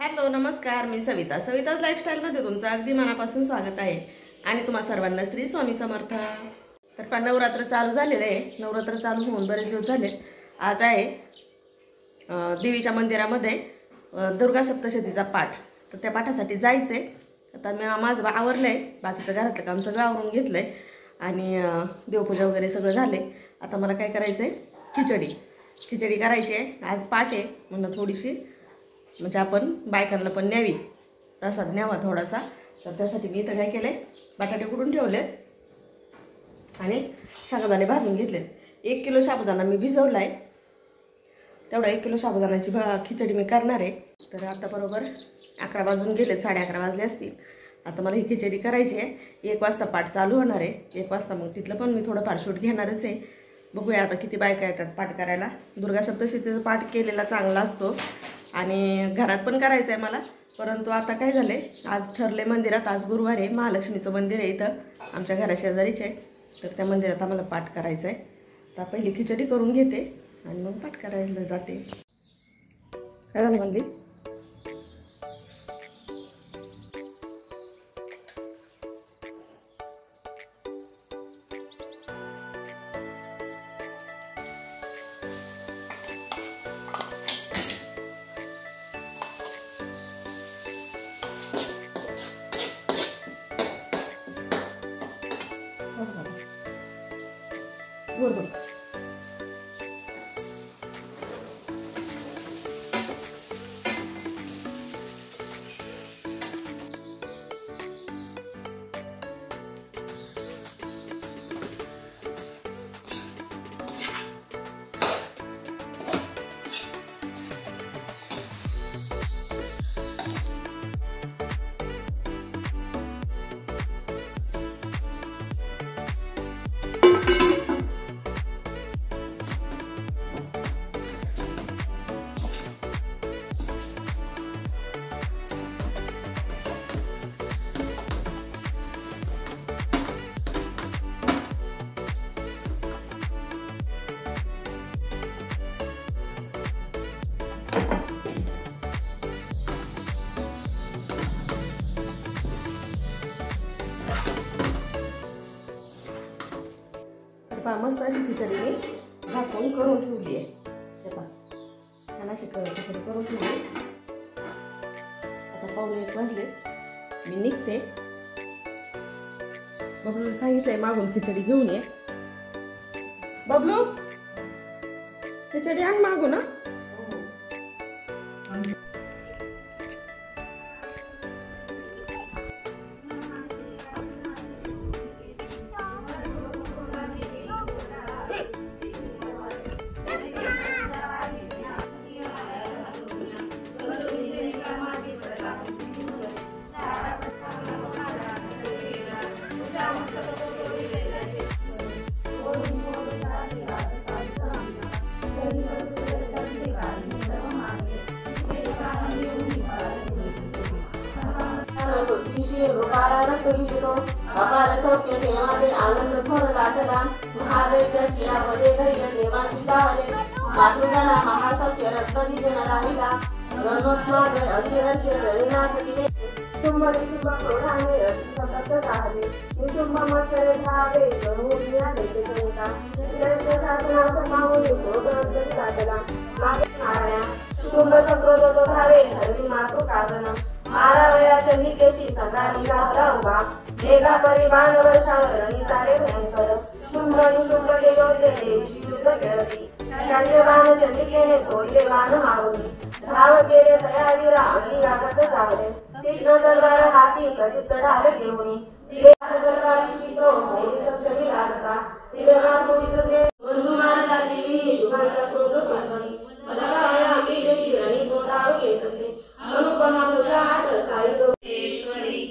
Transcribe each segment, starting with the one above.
Hello नमस्कार, मी सविताज लाईफस्टाईलमध्ये तुमचं अगदी मनापासून स्वागत आहे आणि तुम्हा सर्वांना श्री स्वामी समर्थ। तर नवरात्र चालू झालेलं आहे। नवरात्र चालू होऊन बरेच दिवस झाले। आज आहे देवीच्या मंदिरामध्ये दुर्गा सप्तशतीचा पाठ। तर त्या पाठासाठी जायचंय। आता मी माझं आवरलंय, बाकीचं घरातलं काम सगळं आवरून घेतलंय आणि देवपूजा वगैरे सगळं झाले। आता मला काय करायचंय, खिचडी करायची आहे। आज पाठ आहे म्हणून थोडीशी म्हणजे आपण बायकांना पण न्यावी, प्रसाद न्यावा थोडासा। तर त्यासाठी मी इथं काय केलंय, बटाटे कुटून ठेवलेत आणि साबुदाणे भाजून घेतलेत। 1 किलो साबुदाणा मी भिजवलाय। तेवढा 1 किलो साबुदाण्याची खिचडी मी करणार आहे। तर आता बरोबर 11 वाजून गेलेत, 11:30 वाजले असतील। आता मला ही खिचडी करायची आहे। 1 वाजता पाठ चालू होणार आहे। 1 वाजता मग तिथलं पण मी थोडं फार शूट घेणारच आहे। बघूया आता किती बायका येतात पाठ करायला। दुर्गा सप्तशतीचा पाठ केलेला चांगला असतो आणि घरात पण करायचं आहे मला। परंतु आता काय झाले, आज ठरले मंदिरात, आज गुरुवार आहे, महालक्ष्मीचं मंदिर आहे इथं आमच्या घराशेजारीच आहे। तर त्या मंदिरात आम्हाला पाठ करायचा आहे। तर पहिली खिचडी करून घेते आणि मग पाठ करायला जाते। काय झालं म्हणली? बरोबर मस्त अशी खिचडी मी झाकून करून ठेवली आहे। छान अशी खिचडी करून ठेवली। आता 1:15 वाजले, मी निघते। बबलू सांगितलंय मागून खिचडी घेऊन ये। बबलू खिचडी आण मागून। आनंद थोर गाठला महादेवाची आवले धैर्य देवाची दावले मातृगणा महासौख्य रक्तबीजन राहिला रणोत्सव अखिलश रविनाथ दिले तुंबडी किंवा क्रोधाने सतत राहिले निशुंभ मत्सर धावे गरुडिया देते करिता तिरंज शासनाचा माऊली क्रोध साधला मागे नारायण कुटुंब संक्रोध धावे धर्मी मातृ कारण मारावया चंडिकेशी संग्रामीला उभा मेघा परिमाण वर्षाळ रणी चाले भयंकर शुंभ निशुंभ योग्य देवी शुद्ध केळती शांतीवान चंडिकेने तोडले वान मारुनी धाव केले तयावीरा आणि लागत चावले तीक्ष्ण तलवार हाती प्रदीप्त ढाल घेऊनी तलवारी शितो मोहित क्षणी लागता तिरंगा मोहित दे बंधुमान देवी शुभांत क्रोध कंपनी मदगाया मीरशी रणी गोताव केतसे अनुपमा तुझा हात साईश्वरी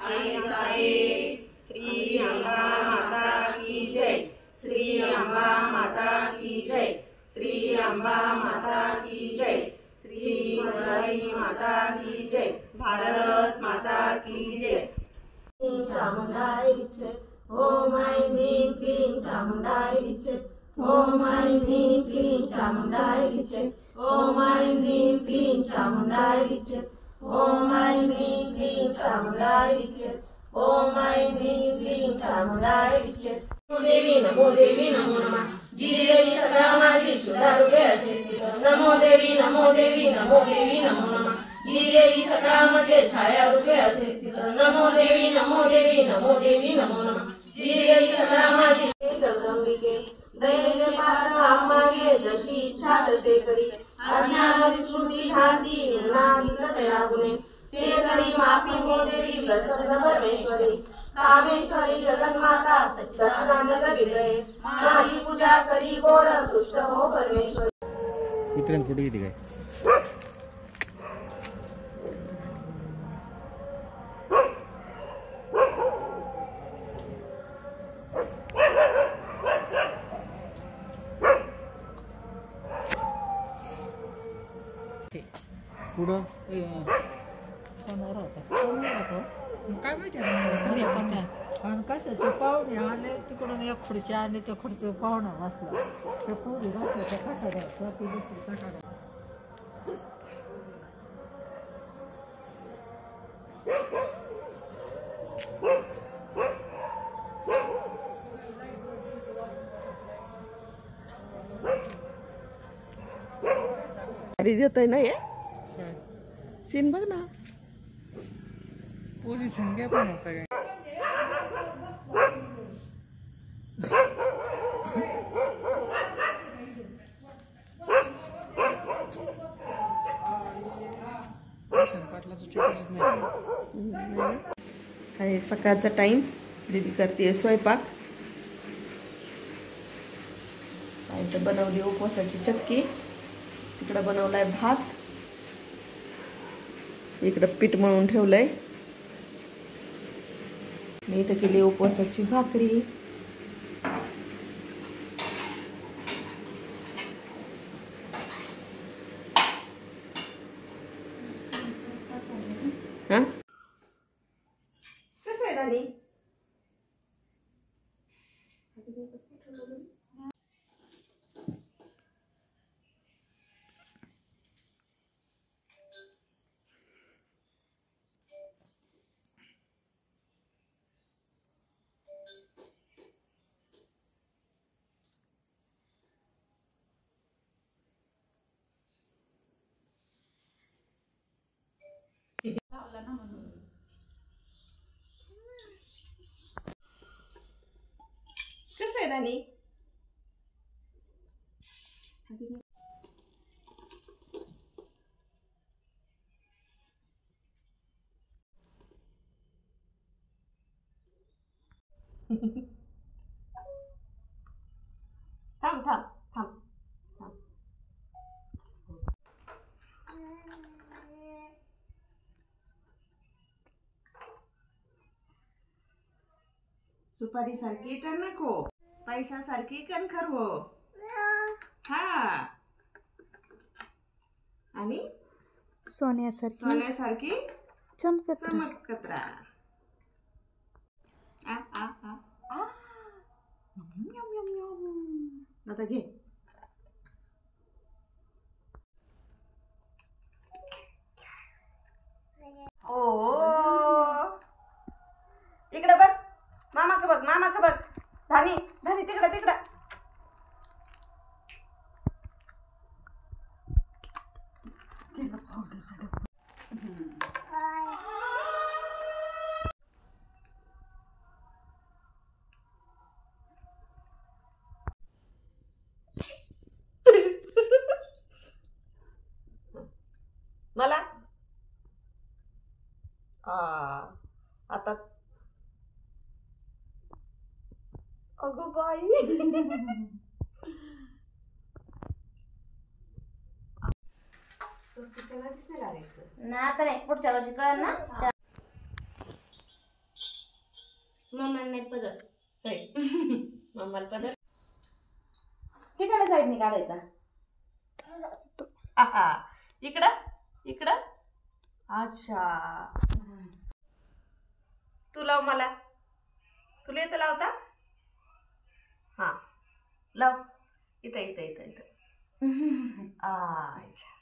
आई साहेब श्री अंबा माता की जय, श्री अंबा माता की जय, श्री अंबा माता की जय, श्री मराठी माता की जय, भारत माता की जय। चामुंडाई जय, ओम ऐं ह्रीं क्लीं चामुंडाई जय, ओम ऐं ह्रीं क्लीं चामुंडाई जय, ओम ऐं ह्रीं क्लीं चामुंडाई जय, ओम ऐं ह्रीं क्लीं चामुण्डाय विचे ओम ऐं ह्रीं क्लीं चामुण्डाय विचे नमो देवी नमो नमः जी देवी सकळा माझी सुधा रूपे असे स्थित नमो देवी नमो देवी नमो देवी नमो नमः जी देवी सकळामध्ये छाया रूपे असे स्थित नमो देवी नमो देवी नमो देवी नमो नमः जी देवी सकळा माझी जगदंबिके दैन्य पालन आम्हागे जशी इच्छा तसे करी अज्ञान विस्मृती भ्रांती निर्मादिक दया गुणे ते जरी माफी हो देवी प्रसन्न परमेश्वरी कामेश्वरी जगन्माता सच्चिदानंद विग्रहे माझी पूजा करी गोर तुष्ट हो परमेश्वरी. मित्रांनो फोटो किती काय पुढं काय माहिती आणि कसं ते पाहुणे आले तिकडून एक खुर्ची आली त्या खुर्ची पाहुणा बसला ते पुरी बसलं त्या कठाड्यात ती दुसरी कठाड्यात अरे देतोय ना हे सीन बघ ना पोझिशन घ्या पण होता काय आहे सकाळचा टाइम दीदी करते स्वयंपाक इथं बनवली उपवासाची चक्की तिकडं बनवलाय भात इकडं पीठ मळून ठेवलंय मी इथं केली उपवासाची भाकरी हा कसं आहे राणी कसं आहे राणी थांब थांब थांब थांब सुपारी सारखी टन नको पैसा सारखी कणखर हो हा आणि सोन्यासारखी चमकत राहा आता घे ओ इकडे बघ मामा का बघ धानी धानी तिकडं तिकडं मला आता अगो बाई ना आता नाही पुढच्या वर्षी कळलं ना मम्मा नाही पदर मम्माला पदर तिकडे साईडने काढायचा इकडं इकडं अच्छा तू लाव मला तुला येतं लावता हा लाव इथं इथं इथं इथं अच्छा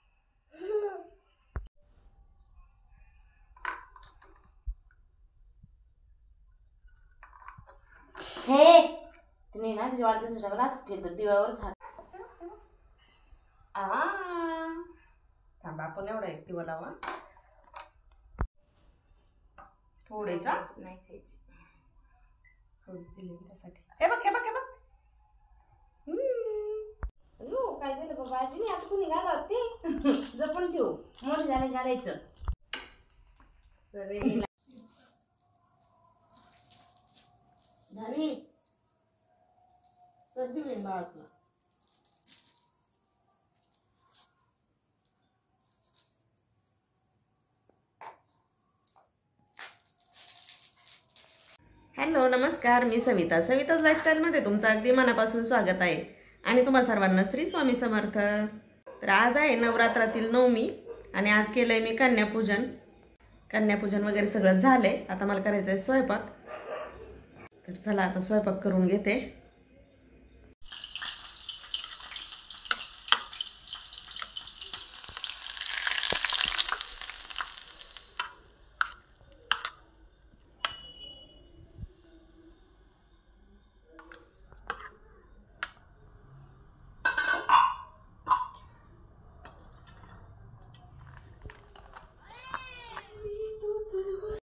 हे तिने ना तिच्या वाढदिवसाच्या वेळेला असं केलं दिव्यावरच हात. थांबा आपण एवढा एक दिवा लावा थोडेचा नाही खायची. थोडीशी लेकरासाठी. हे बघ हे बघ हे बघ. अयो काय झालं बाबा आजीने आता कोणी घाला ते जपून ठेवू मोठं झाले घालायचं. झाली सर्दी होईल बाळा तुला. हॅलो नमस्कार, मी सविता. सविताज लाईफस्टाईलमध्ये तुमचं अगदी मनापासून स्वागत आहे आणि तुम्हा सर्वांना श्री स्वामी समर्थ. तर आज आहे नवरात्रातील नवमी आणि आज केलं आहे मी कन्यापूजन वगैरे सगळं झालं आहे. आता मला करायचं आहे स्वयंपाक. तर चला आता स्वयंपाक करून घेते.